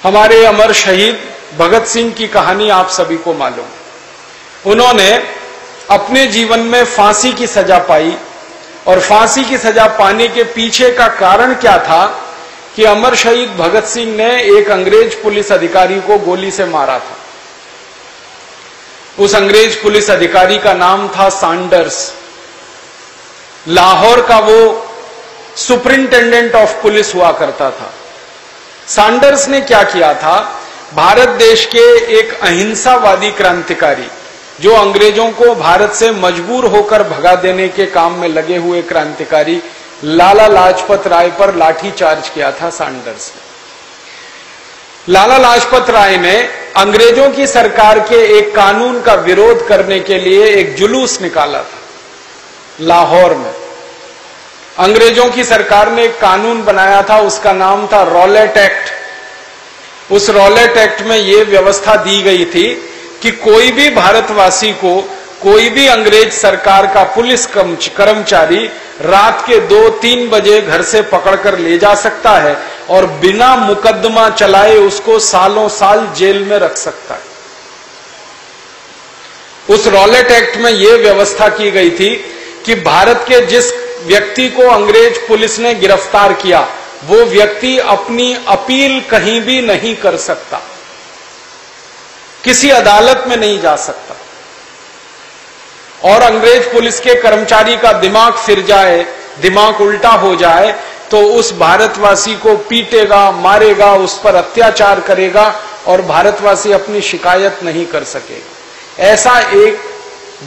हमारे अमर शहीद भगत सिंह की कहानी आप सभी को मालूम। उन्होंने अपने जीवन में फांसी की सजा पाई और फांसी की सजा पाने के पीछे का कारण क्या था कि अमर शहीद भगत सिंह ने एक अंग्रेज पुलिस अधिकारी को गोली से मारा था। उस अंग्रेज पुलिस अधिकारी का नाम था सैंडर्स। लाहौर का वो सुपरिंटेंडेंट ऑफ पुलिस हुआ करता था। सैंडर्स ने क्या किया था, भारत देश के एक अहिंसावादी क्रांतिकारी, जो अंग्रेजों को भारत से मजबूर होकर भगा देने के काम में लगे हुए क्रांतिकारी लाला लाजपत राय पर लाठीचार्ज किया था सैंडर्स ने। लाला लाजपत राय ने अंग्रेजों की सरकार के एक कानून का विरोध करने के लिए एक जुलूस निकाला था लाहौर में। अंग्रेजों की सरकार ने एक कानून बनाया था, उसका नाम था रॉलेट एक्ट। उस रॉलेट एक्ट में यह व्यवस्था दी गई थी कि कोई भी भारतवासी को कोई भी अंग्रेज सरकार का पुलिस कर्मचारी रात के 2-3 बजे घर से पकड़कर ले जा सकता है और बिना मुकदमा चलाए उसको सालों साल जेल में रख सकता है। उस रॉलेट एक्ट में यह व्यवस्था की गई थी कि भारत के जिस व्यक्ति को अंग्रेज पुलिस ने गिरफ्तार किया, वो व्यक्ति अपनी अपील कहीं भी नहीं कर सकता, किसी अदालत में नहीं जा सकता। और अंग्रेज पुलिस के कर्मचारी का दिमाग फिर जाए, दिमाग उल्टा हो जाए, तो उस भारतवासी को पीटेगा, मारेगा, उस पर अत्याचार करेगा और भारतवासी अपनी शिकायत नहीं कर सकेगा। ऐसा एक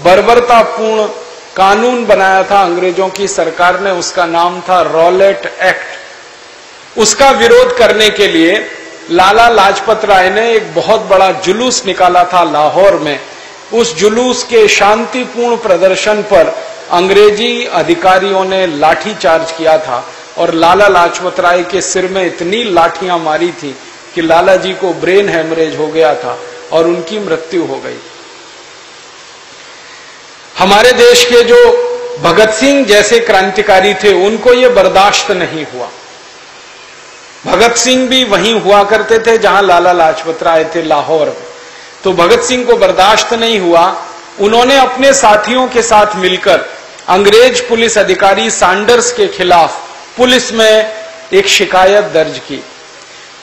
बर्बरतापूर्ण कानून बनाया था अंग्रेजों की सरकार ने, उसका नाम था रॉलेट एक्ट। उसका विरोध करने के लिए लाला लाजपत राय ने एक बहुत बड़ा जुलूस निकाला था लाहौर में। उस जुलूस के शांतिपूर्ण प्रदर्शन पर अंग्रेजी अधिकारियों ने लाठीचार्ज किया था और लाला लाजपत राय के सिर में इतनी लाठियां मारी थी कि लाला जी को ब्रेन हेमरेज हो गया था और उनकी मृत्यु हो गई। हमारे देश के जो भगत सिंह जैसे क्रांतिकारी थे, उनको यह बर्दाश्त नहीं हुआ। भगत सिंह भी वहीं हुआ करते थे जहां लाला लाजपत राय थे, लाहौर में। तो भगत सिंह को बर्दाश्त नहीं हुआ। उन्होंने अपने साथियों के साथ मिलकर अंग्रेज पुलिस अधिकारी सैंडर्स के खिलाफ पुलिस में एक शिकायत दर्ज की।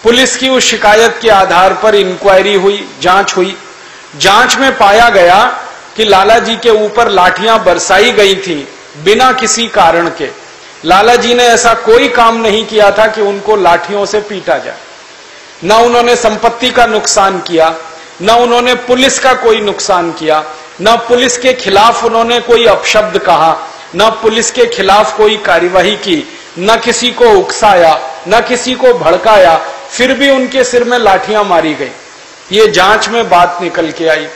पुलिस की उस शिकायत के आधार पर इंक्वायरी हुई, जांच हुई। जांच में पाया गया कि लाला जी के ऊपर लाठियां बरसाई गई थी बिना किसी कारण के। लाला जी ने ऐसा कोई काम नहीं किया था कि उनको लाठियों से पीटा जाए। न उन्होंने संपत्ति का नुकसान किया, न उन्होंने पुलिस का कोई नुकसान किया, न पुलिस के खिलाफ उन्होंने कोई अपशब्द कहा, न पुलिस के खिलाफ कोई कार्यवाही की, न किसी को उकसाया, न किसी को भड़काया, फिर भी उनके सिर में लाठियां मारी गई। ये जांच में बात निकल के आई।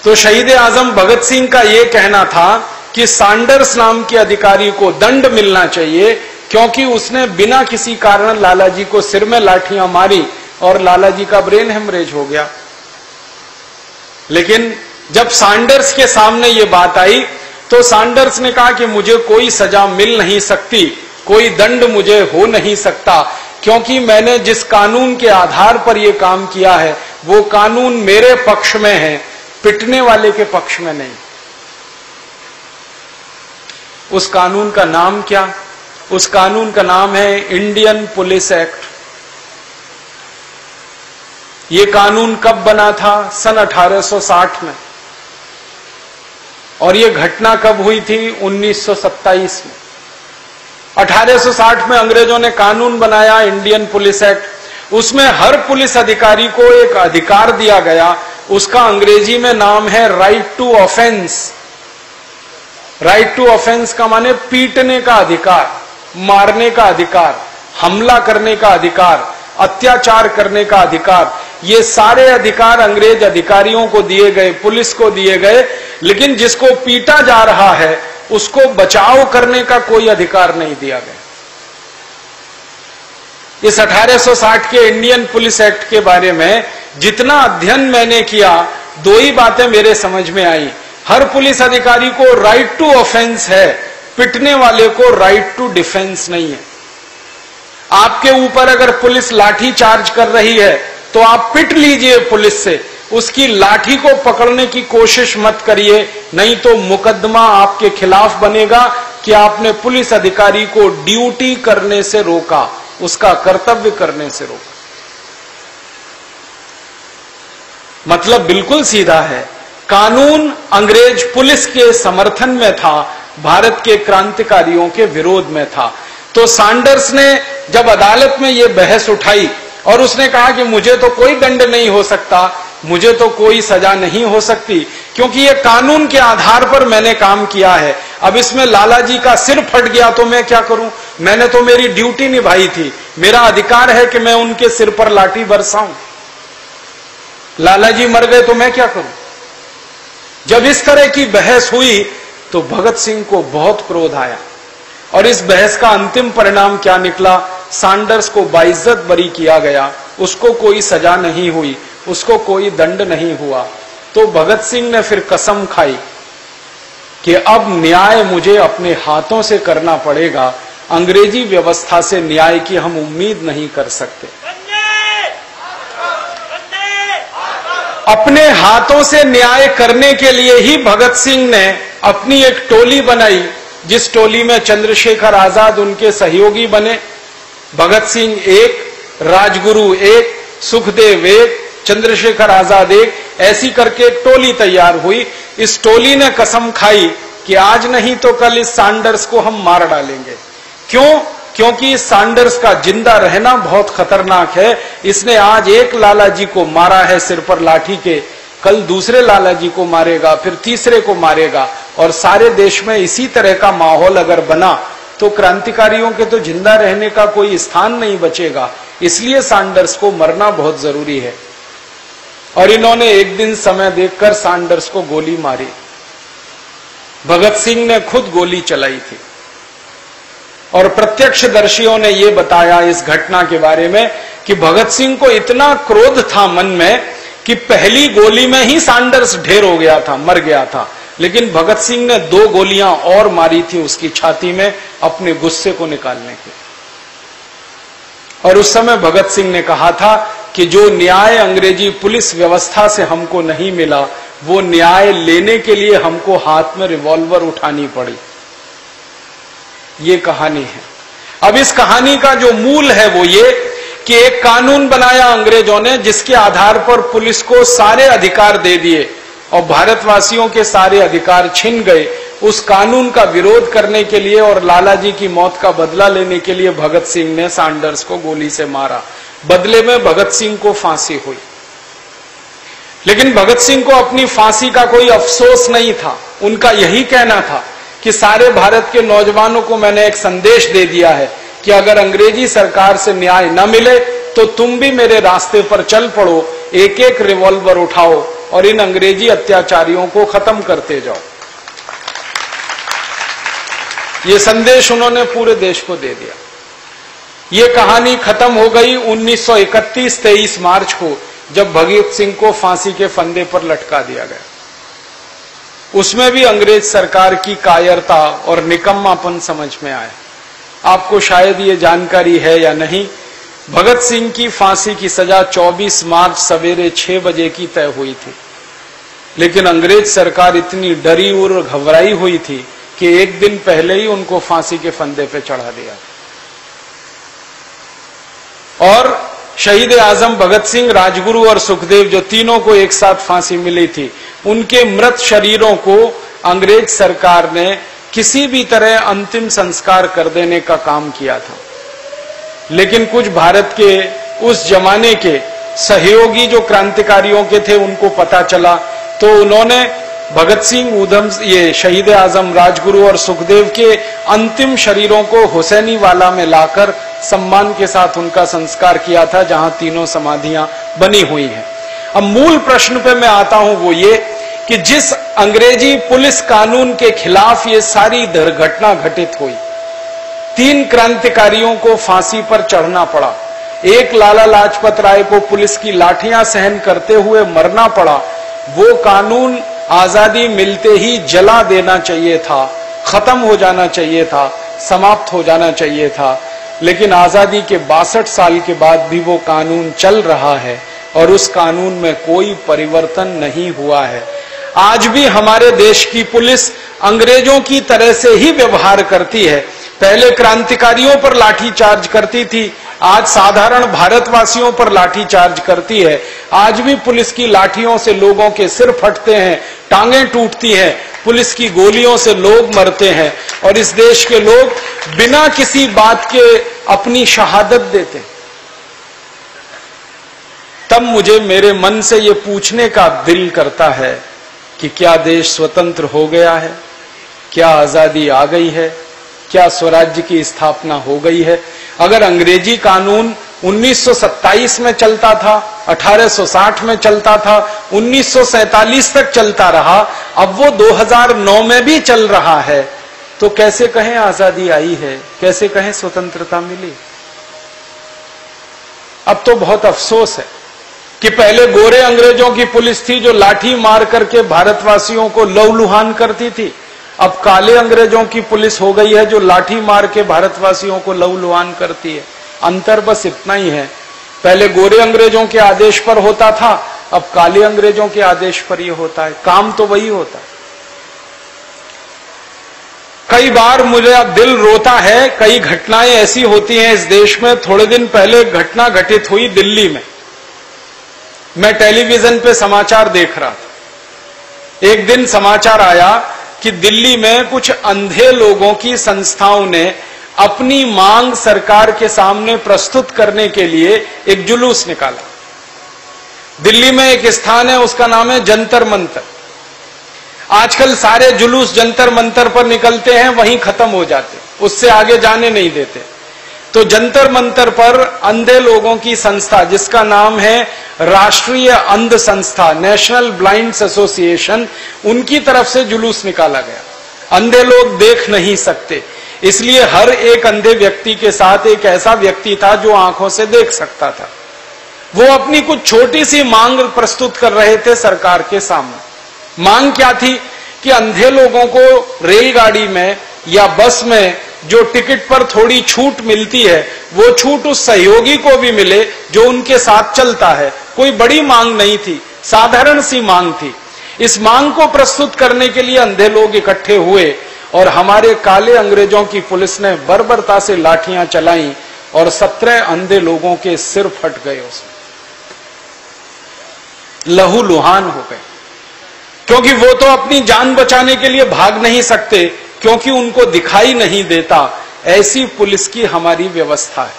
तो शहीद आजम भगत सिंह का यह कहना था कि सैंडर्स नाम के अधिकारी को दंड मिलना चाहिए, क्योंकि उसने बिना किसी कारण लाला जी को सिर में लाठियां मारी और लाला जी का ब्रेन हेमरेज हो गया। लेकिन जब सैंडर्स के सामने यह बात आई तो सैंडर्स ने कहा कि मुझे कोई सजा मिल नहीं सकती, कोई दंड मुझे हो नहीं सकता, क्योंकि मैंने जिस कानून के आधार पर यह काम किया है वो कानून मेरे पक्ष में है, पिटने वाले के पक्ष में नहीं। उस कानून का नाम क्या? उस कानून का नाम है इंडियन पुलिस एक्ट। यह कानून कब बना था? सन 1860 में। और यह घटना कब हुई थी? 1927 में। 1860 में अंग्रेजों ने कानून बनाया इंडियन पुलिस एक्ट। उसमें हर पुलिस अधिकारी को एक अधिकार दिया गया, उसका अंग्रेजी में नाम है right to offence. Right to offence का माने पीटने का अधिकार, मारने का अधिकार, हमला करने का अधिकार, अत्याचार करने का अधिकार। ये सारे अधिकार अंग्रेज अधिकारियों को दिए गए, पुलिस को दिए गए, लेकिन जिसको पीटा जा रहा है उसको बचाव करने का कोई अधिकार नहीं दिया गया। इस 1860 के इंडियन पुलिस एक्ट के बारे में जितना अध्ययन मैंने किया, दो ही बातें मेरे समझ में आई। हर पुलिस अधिकारी को राइट टू ऑफेंस है, पिटने वाले को राइट टू डिफेंस नहीं है। आपके ऊपर अगर पुलिस लाठी चार्ज कर रही है तो आप पिट लीजिए पुलिस से, उसकी लाठी को पकड़ने की कोशिश मत करिए, नहीं तो मुकदमा आपके खिलाफ बनेगा कि आपने पुलिस अधिकारी को ड्यूटी करने से रोका, उसका कर्तव्य करने से रोका। मतलब बिल्कुल सीधा है। कानून अंग्रेज पुलिस के समर्थन में था, भारत के क्रांतिकारियों के विरोध में था। तो सैंडर्स ने जब अदालत में यह बहस उठाई और उसने कहा कि मुझे तो कोई दंड नहीं हो सकता, मुझे तो कोई सजा नहीं हो सकती, क्योंकि ये कानून के आधार पर मैंने काम किया है। अब इसमें लाला जी का सिर फट गया तो मैं क्या करूं? मैंने तो मेरी ड्यूटी निभाई थी, मेरा अधिकार है कि मैं उनके सिर पर लाठी बरसाऊं। लाला जी मर गए तो मैं क्या करूं? जब इस तरह की बहस हुई तो भगत सिंह को बहुत क्रोध आया और इस बहस का अंतिम परिणाम क्या निकला? सैंडर्स को बाइज्जत बरी किया गया, उसको कोई सजा नहीं हुई, उसको कोई दंड नहीं हुआ। तो भगत सिंह ने फिर कसम खाई कि अब न्याय मुझे अपने हाथों से करना पड़ेगा, अंग्रेजी व्यवस्था से न्याय की हम उम्मीद नहीं कर सकते। अपने हाथों से न्याय करने के लिए ही भगत सिंह ने अपनी एक टोली बनाई, जिस टोली में चंद्रशेखर आजाद उनके सहयोगी बने। भगत सिंह एक, राजगुरु एक, सुखदेव एक, चंद्रशेखर आजाद एक, ऐसी करके एक टोली तैयार हुई। इस टोली ने कसम खाई कि आज नहीं तो कल इस सैंडर्स को हम मार डालेंगे। क्यों? क्योंकि सैंडर्स का जिंदा रहना बहुत खतरनाक है। इसने आज एक लाला जी को मारा है सिर पर लाठी के, कल दूसरे लाला जी को मारेगा, फिर तीसरे को मारेगा, और सारे देश में इसी तरह का माहौल अगर बना तो क्रांतिकारियों के तो जिंदा रहने का कोई स्थान नहीं बचेगा। इसलिए सैंडर्स को मरना बहुत जरूरी है। और इन्होंने एक दिन समय देखकर सैंडर्स को गोली मारी। भगत सिंह ने खुद गोली चलाई थी और प्रत्यक्षदर्शियों ने यह बताया इस घटना के बारे में कि भगत सिंह को इतना क्रोध था मन में कि पहली गोली में ही सैंडर्स ढेर हो गया था, मर गया था। लेकिन भगत सिंह ने 2 गोलियां और मारी थी उसकी छाती में अपने गुस्से को निकालने के। और उस समय भगत सिंह ने कहा था कि जो न्याय अंग्रेजी पुलिस व्यवस्था से हमको नहीं मिला, वो न्याय लेने के लिए हमको हाथ में रिवॉल्वर उठानी पड़ी। ये कहानी है। अब इस कहानी का जो मूल है वो ये कि एक कानून बनाया अंग्रेजों ने, जिसके आधार पर पुलिस को सारे अधिकार दे दिए और भारतवासियों के सारे अधिकार छिन गए। उस कानून का विरोध करने के लिए और लाला जी की मौत का बदला लेने के लिए भगत सिंह ने सैंडर्स को गोली से मारा। बदले में भगत सिंह को फांसी हुई। लेकिन भगत सिंह को अपनी फांसी का कोई अफसोस नहीं था। उनका यही कहना था कि सारे भारत के नौजवानों को मैंने एक संदेश दे दिया है कि अगर अंग्रेजी सरकार से न्याय न मिले तो तुम भी मेरे रास्ते पर चल पड़ो, एक एक रिवॉल्वर उठाओ और इन अंग्रेजी अत्याचारियों को खत्म करते जाओ। ये संदेश उन्होंने पूरे देश को दे दिया। ये कहानी खत्म हो गई 1931 23 मार्च को, जब भगत सिंह को फांसी के फंदे पर लटका दिया गया। उसमें भी अंग्रेज सरकार की कायरता और निकम्मापन समझ में आया। आपको शायद ये जानकारी है या नहीं, भगत सिंह की फांसी की सजा 24 मार्च सवेरे 6 बजे की तय हुई थी। लेकिन अंग्रेज सरकार इतनी डरी और घबराई हुई थी कि एक दिन पहले ही उनको फांसी के फंदे पे चढ़ा दिया। और शहीद आजम भगत सिंह, राजगुरु और सुखदेव, जो तीनों को एक साथ फांसी मिली थी, उनके मृत शरीरों को अंग्रेज सरकार ने किसी भी तरह अंतिम संस्कार कर देने का काम किया था। लेकिन कुछ भारत के उस जमाने के सहयोगी जो क्रांतिकारियों के थे, उनको पता चला, तो उन्होंने भगत सिंह, ऊधम, ये शहीद आजम, राजगुरु और सुखदेव के अंतिम शरीरों को हुसैनी वाला में लाकर सम्मान के साथ उनका संस्कार किया था, जहां तीनों समाधियां बनी हुई हैं। अब मूल प्रश्न पे मैं आता हूं, वो ये कि जिस अंग्रेजी पुलिस कानून के खिलाफ ये सारी दुर्घटना घटित हुई, 3 क्रांतिकारियों को फांसी पर चढ़ना पड़ा, एक लाला लाजपत राय को पुलिस की लाठियां सहन करते हुए मरना पड़ा, वो कानून आजादी मिलते ही जला देना चाहिए था, खत्म हो जाना चाहिए था, समाप्त हो जाना चाहिए था। लेकिन आजादी के 62 साल के बाद भी वो कानून चल रहा है और उस कानून में कोई परिवर्तन नहीं हुआ है। आज भी हमारे देश की पुलिस अंग्रेजों की तरह से ही व्यवहार करती है। पहले क्रांतिकारियों पर लाठीचार्ज करती थी, आज साधारण भारतवासियों पर लाठीचार्ज करती है। आज भी पुलिस की लाठियों से लोगों के सिर फटते हैं, टांगें टूटती हैं, पुलिस की गोलियों से लोग मरते हैं और इस देश के लोग बिना किसी बात के अपनी शहादत देते हैं। तब मुझे मेरे मन से ये पूछने का दिल करता है कि क्या देश स्वतंत्र हो गया है? क्या आजादी आ गई है? क्या स्वराज्य की स्थापना हो गई है? अगर अंग्रेजी कानून 1927 में चलता था, 1860 में चलता था, 1947 तक चलता रहा, अब वो 2009 में भी चल रहा है, तो कैसे कहें आजादी आई है? कैसे कहें स्वतंत्रता मिली? अब तो बहुत अफसोस है कि पहले गोरे अंग्रेजों की पुलिस थी जो लाठी मार करके भारतवासियों को लहूलुहान करती थी। अब काले अंग्रेजों की पुलिस हो गई है जो लाठी मार के भारतवासियों को लहूलुहान करती है। अंतर बस इतना ही है, पहले गोरे अंग्रेजों के आदेश पर होता था, अब काले अंग्रेजों के आदेश पर यह होता है। काम तो वही होता है। कई बार मुझे अब दिल रोता है, कई घटनाएं ऐसी होती हैं इस देश में। थोड़े दिन पहले एक घटना घटित हुई दिल्ली में। मैं टेलीविजन पे समाचार देख रहा था। एक दिन समाचार आया कि दिल्ली में कुछ अंधे लोगों की संस्थाओं ने अपनी मांग सरकार के सामने प्रस्तुत करने के लिए एक जुलूस निकाला। दिल्ली में एक स्थान है, उसका नाम है जंतर मंतर। आजकल सारे जुलूस जंतर मंतर पर निकलते हैं, वहीं खत्म हो जाते, उससे आगे जाने नहीं देते। तो जंतर मंतर पर अंधे लोगों की संस्था, जिसका नाम है राष्ट्रीय अंध संस्था, नेशनल ब्लाइंड्स एसोसिएशन, उनकी तरफ से जुलूस निकाला गया। अंधे लोग देख नहीं सकते, इसलिए हर एक अंधे व्यक्ति के साथ एक ऐसा व्यक्ति था जो आंखों से देख सकता था। वो अपनी कुछ छोटी सी मांग प्रस्तुत कर रहे थे सरकार के सामने। मांग क्या थी कि अंधे लोगों को रेलगाड़ी में या बस में जो टिकट पर थोड़ी छूट मिलती है, वो छूट उस सहयोगी को भी मिले जो उनके साथ चलता है। कोई बड़ी मांग नहीं थी, साधारण सी मांग थी। इस मांग को प्रस्तुत करने के लिए अंधे लोग इकट्ठे हुए और हमारे काले अंग्रेजों की पुलिस ने बर्बरता से लाठियां चलाई और 17 अंधे लोगों के सिर फट गए, उसमें लहूलुहान हो गए। क्योंकि वो तो अपनी जान बचाने के लिए भाग नहीं सकते, क्योंकि उनको दिखाई नहीं देता। ऐसी पुलिस की हमारी व्यवस्था है।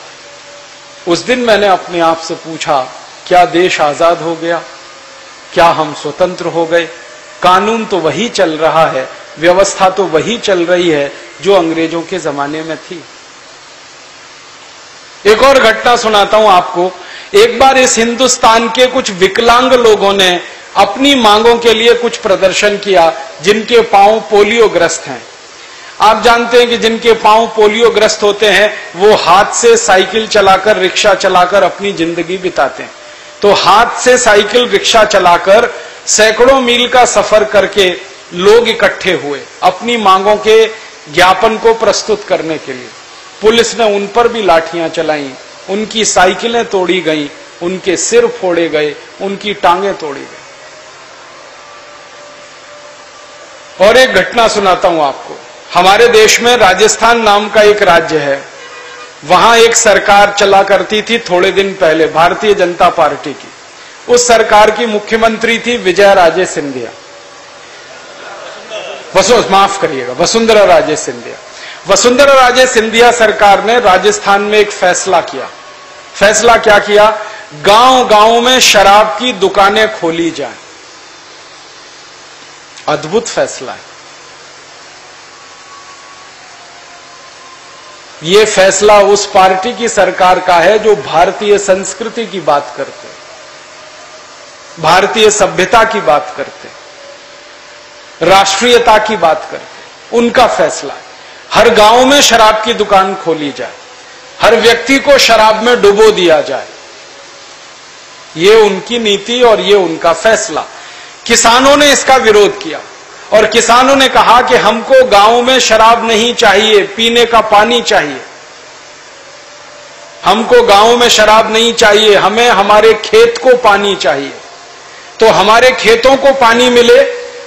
उस दिन मैंने अपने आप से पूछा, क्या देश आजाद हो गया? क्या हम स्वतंत्र हो गए? कानून तो वही चल रहा है, व्यवस्था तो वही चल रही है जो अंग्रेजों के जमाने में थी। एक और घटना सुनाता हूं आपको। एक बार इस हिंदुस्तान के कुछ विकलांग लोगों ने अपनी मांगों के लिए कुछ प्रदर्शन किया, जिनके पांव पोलियोग्रस्त हैं। आप जानते हैं कि जिनके पांव पोलियोग्रस्त होते हैं वो हाथ से साइकिल चलाकर, रिक्शा चलाकर अपनी जिंदगी बिताते हैं। तो हाथ से साइकिल, रिक्शा चलाकर सैकड़ों मील का सफर करके लोग इकट्ठे हुए अपनी मांगों के ज्ञापन को प्रस्तुत करने के लिए। पुलिस ने उन पर भी लाठियां चलाई, उनकी साइकिलें तोड़ी गईं, उनके सिर फोड़े गए, उनकी टांगें तोड़ी गई। और एक घटना सुनाता हूं आपको। हमारे देश में राजस्थान नाम का एक राज्य है, वहां एक सरकार चला करती थी थोड़े दिन पहले, भारतीय जनता पार्टी की। उस सरकार की मुख्यमंत्री थी विजया राजे सिंधिया। माफ करिएगा, वसुंधरा राजे सिंधिया। वसुंधरा राजे सिंधिया सरकार ने राजस्थान में एक फैसला किया। फैसला क्या किया? गांव गांव में शराब की दुकानें खोली जाए। अद्भुत फैसला है। यह फैसला उस पार्टी की सरकार का है जो भारतीय संस्कृति की बात करते, भारतीय सभ्यता की बात करते, राष्ट्रीयता की बात करते। उनका फैसला है हर गांव में शराब की दुकान खोली जाए, हर व्यक्ति को शराब में डुबो दिया जाए। ये उनकी नीति और ये उनका फैसला। किसानों ने इसका विरोध किया और किसानों ने कहा कि हमको गांव में शराब नहीं चाहिए, पीने का पानी चाहिए। हमको गांव में शराब नहीं चाहिए, हमें हमारे खेत को पानी चाहिए। तो हमारे खेतों को पानी मिले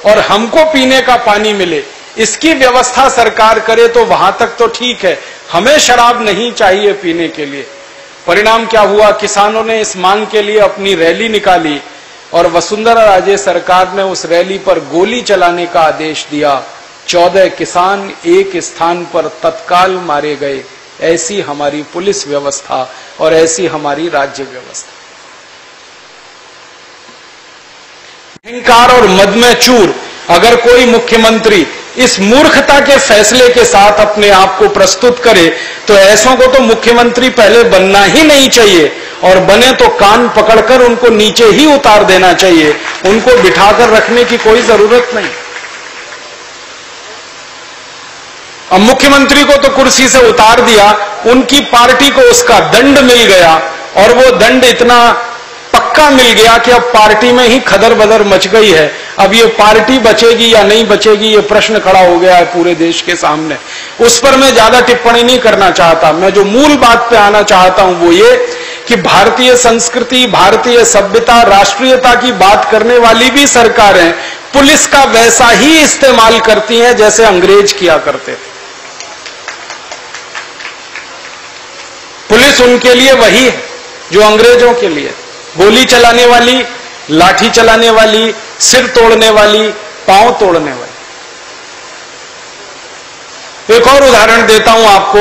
और हमको पीने का पानी मिले, इसकी व्यवस्था सरकार करे तो वहां तक तो ठीक है। हमें शराब नहीं चाहिए पीने के लिए। परिणाम क्या हुआ? किसानों ने इस मांग के लिए अपनी रैली निकाली और वसुंधरा राजे सरकार ने उस रैली पर गोली चलाने का आदेश दिया। 14 किसान एक स्थान पर तत्काल मारे गए। ऐसी हमारी पुलिस व्यवस्था और ऐसी हमारी राज्य व्यवस्था। अहंकार और मद में चूर अगर कोई मुख्यमंत्री इस मूर्खता के फैसले के साथ अपने आप को प्रस्तुत करे तो ऐसों को तो मुख्यमंत्री पहले बनना ही नहीं चाहिए, और बने तो कान पकड़कर उनको नीचे ही उतार देना चाहिए। उनको बिठाकर रखने की कोई जरूरत नहीं। अब मुख्यमंत्री को तो कुर्सी से उतार दिया, उनकी पार्टी को उसका दंड मिल गया, और वो दंड इतना पक्का मिल गया कि अब पार्टी में ही खदर बदर मच गई है। अब ये पार्टी बचेगी या नहीं बचेगी, ये प्रश्न खड़ा हो गया है पूरे देश के सामने। उस पर मैं ज्यादा टिप्पणी नहीं करना चाहता। मैं जो मूल बात पे आना चाहता हूं वो ये कि भारतीय संस्कृति, भारतीय सभ्यता, राष्ट्रीयता की बात करने वाली भी सरकारें पुलिस का वैसा ही इस्तेमाल करती हैं जैसे अंग्रेज किया करते थे। पुलिस उनके लिए वही है जो अंग्रेजों के लिए, गोली चलाने वाली, लाठी चलाने वाली, सिर तोड़ने वाली, पांव तोड़ने वाली। एक और उदाहरण देता हूं आपको।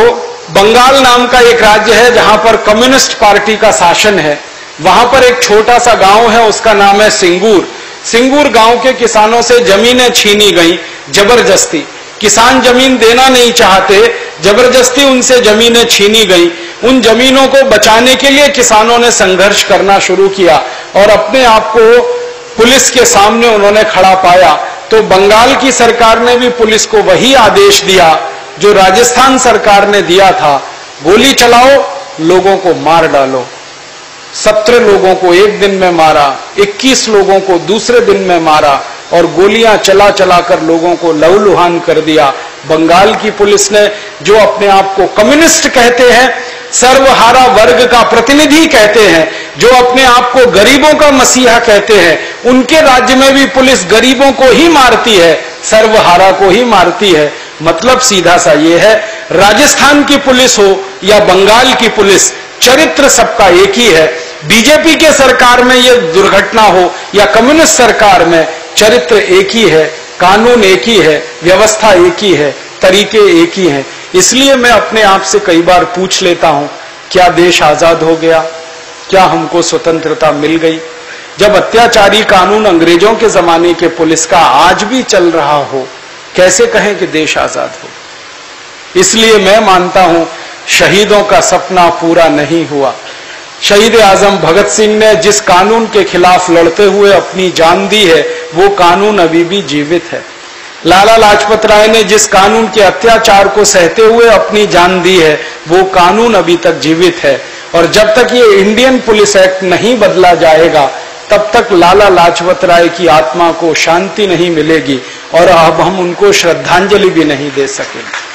बंगाल नाम का एक राज्य है जहां पर कम्युनिस्ट पार्टी का शासन है। वहां पर एक छोटा सा गांव है, उसका नाम है सिंगूर। सिंगूर गांव के किसानों से जमीनें छीनी गई जबरदस्ती। किसान जमीन देना नहीं चाहते, जबरदस्ती उनसे जमीनें छीनी गई। उन जमीनों को बचाने के लिए किसानों ने संघर्ष करना शुरू किया और अपने आप को पुलिस के सामने उन्होंने खड़ा पाया। तो बंगाल की सरकार ने भी पुलिस को वही आदेश दिया जो राजस्थान सरकार ने दिया था, गोली चलाओ, लोगों को मार डालो। 17 लोगों को एक दिन में मारा, 21 लोगों को दूसरे दिन में मारा और गोलियां चला चला कर लोगों को लहूलुहान कर दिया। बंगाल की पुलिस ने, जो अपने आप को कम्युनिस्ट कहते हैं, सर्वहारा वर्ग का प्रतिनिधि कहते हैं, जो अपने आप को गरीबों का मसीहा कहते हैं, उनके राज्य में भी पुलिस गरीबों को ही मारती है, सर्वहारा को ही मारती है। मतलब सीधा सा ये है, राजस्थान की पुलिस हो या बंगाल की पुलिस, चरित्र सबका एक ही है। बीजेपी के सरकार में ये दुर्घटना हो या कम्युनिस्ट सरकार में, चरित्र एक ही है, कानून एक ही है, व्यवस्था एक ही है, तरीके एक ही हैं। इसलिए मैं अपने आप से कई बार पूछ लेता हूं, क्या देश आजाद हो गया? क्या हमको स्वतंत्रता मिल गई? जब अत्याचारी कानून अंग्रेजों के जमाने के पुलिस का आज भी चल रहा हो, कैसे कहें कि देश आजाद हो? इसलिए मैं मानता हूं शहीदों का सपना पूरा नहीं हुआ। शहीद आजम भगत सिंह ने जिस कानून के खिलाफ लड़ते हुए अपनी जान दी है, वो कानून अभी भी जीवित है। लाला लाजपत राय ने जिस कानून के अत्याचार को सहते हुए अपनी जान दी है, वो कानून अभी तक जीवित है। और जब तक ये इंडियन पुलिस एक्ट नहीं बदला जाएगा, तब तक लाला लाजपत राय की आत्मा को शांति नहीं मिलेगी और अब हम उनको श्रद्धांजलि भी नहीं दे सकेंगे।